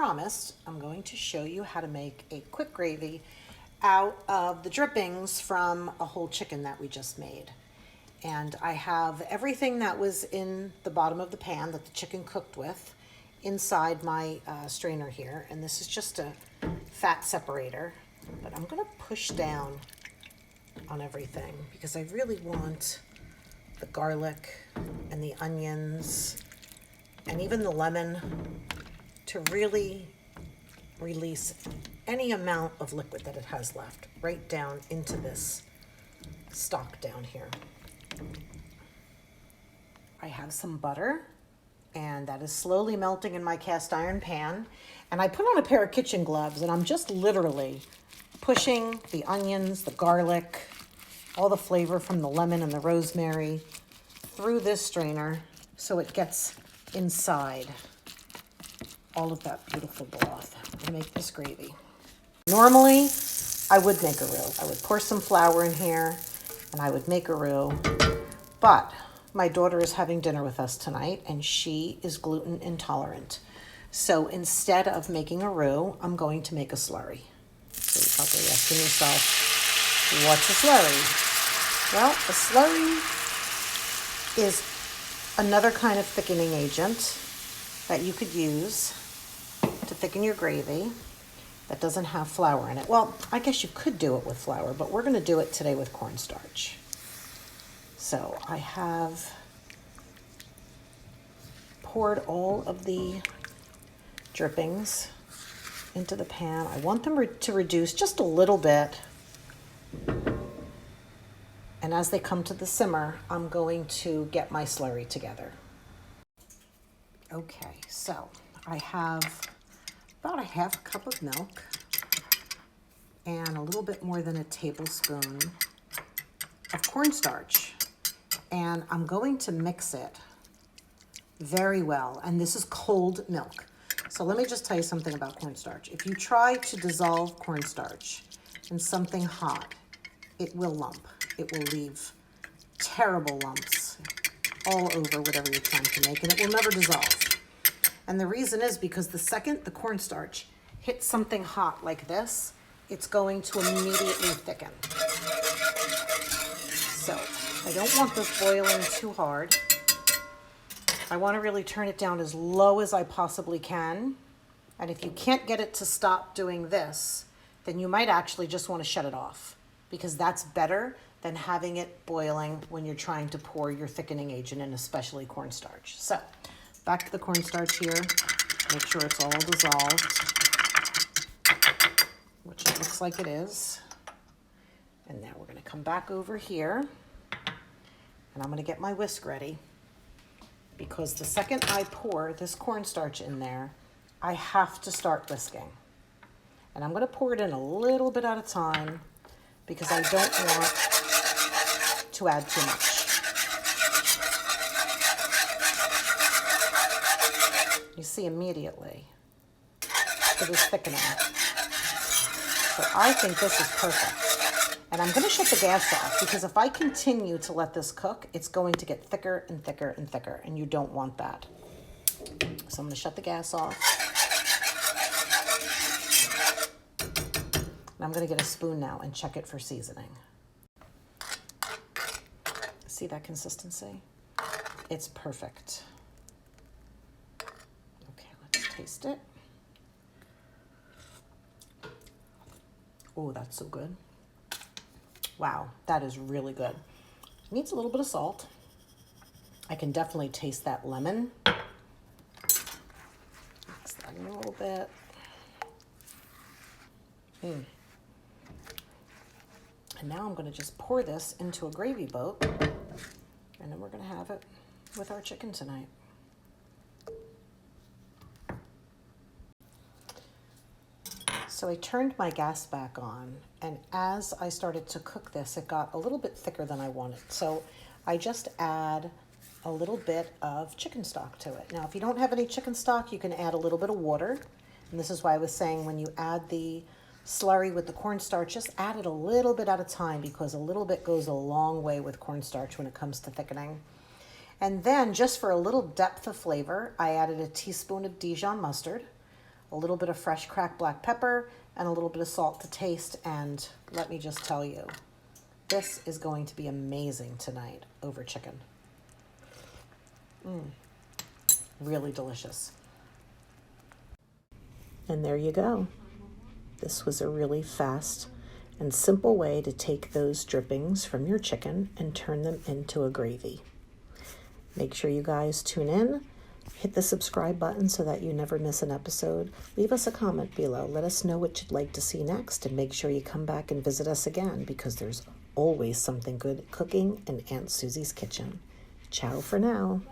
promised, I'm going to show you how to make a quick gravy out of the drippings from a whole chicken that we just made. And I have everything that was in the bottom of the pan that the chicken cooked with inside my strainer here. And this is just a fat separator, but I'm gonna push down on everything because I really want the garlic and the onions and even the lemon to really release any amount of liquid that it has left right down into this stock down here. I have some butter, and that is slowly melting in my cast iron pan. And I put on a pair of kitchen gloves, and I'm just literally pushing the onions, the garlic, all the flavor from the lemon and the rosemary through this strainer so it gets inside all of that beautiful broth to make this gravy. Normally, I would make a roux. I would pour some flour in here and I would make a roux, but my daughter is having dinner with us tonight and she is gluten intolerant. So instead of making a roux, I'm going to make a slurry. So you're probably asking yourself, what's a slurry? Well, a slurry is another kind of thickening agent that you could use to thicken your gravy that doesn't have flour in it. Well, I guess you could do it with flour, but we're going to do it today with cornstarch. So I have poured all of the drippings into the pan. I want them to reduce just a little bit. And as they come to the simmer, I'm going to get my slurry together. Okay, so I have about a half cup of milk and a little bit more than a tablespoon of cornstarch. And I'm going to mix it very well. And this is cold milk. So let me just tell you something about cornstarch. If you try to dissolve cornstarch in something hot, it will lump. It will leave terrible lumps all over whatever you're trying to make, and it will never dissolve. And the reason is because the second the cornstarch hits something hot like this, it's going to immediately thicken. So I don't want this boiling too hard. I want to really turn it down as low as I possibly can. And if you can't get it to stop doing this, then you might actually just want to shut it off, because that's better than having it boiling when you're trying to pour your thickening agent in, especially cornstarch. So back to the cornstarch here. Make sure it's all dissolved, which it looks like it is. And now we're going to come back over here, and I'm going to get my whisk ready, because the second I pour this cornstarch in there, I have to start whisking. And I'm going to pour it in a little bit at a time because I don't want to add too much. You see immediately it is thickening. So I think this is perfect. And I'm going to shut the gas off, because if I continue to let this cook, it's going to get thicker and thicker and thicker, and you don't want that. So I'm going to shut the gas off. And I'm going to get a spoon now and check it for seasoning. See that consistency? It's perfect. Okay, let's taste it. Oh, that's so good. Wow, that is really good. Needs a little bit of salt. I can definitely taste that lemon. Mix that in a little bit. And now I'm going to just pour this into a gravy boat, and then we're going to have it with our chicken tonight. So I turned my gas back on, and as I started to cook this, it got a little bit thicker than I wanted. So I just add a little bit of chicken stock to it. Now, if you don't have any chicken stock, you can add a little bit of water. And this is why I was saying when you add the slurry with the cornstarch, just add it a little bit at a time, because a little bit goes a long way with cornstarch when it comes to thickening. And then just for a little depth of flavor, I added a teaspoon of Dijon mustard, a little bit of fresh cracked black pepper, and a little bit of salt to taste. And let me just tell you, this is going to be amazing tonight over chicken. Really delicious. And there you go. This was a really fast and simple way to take those drippings from your chicken and turn them into a gravy. Make sure you guys tune in. Hit the subscribe button so that you never miss an episode. Leave us a comment below. Let us know what you'd like to see next, and make sure you come back and visit us again, because there's always something good cooking in Aunt Susie's kitchen. Ciao for now.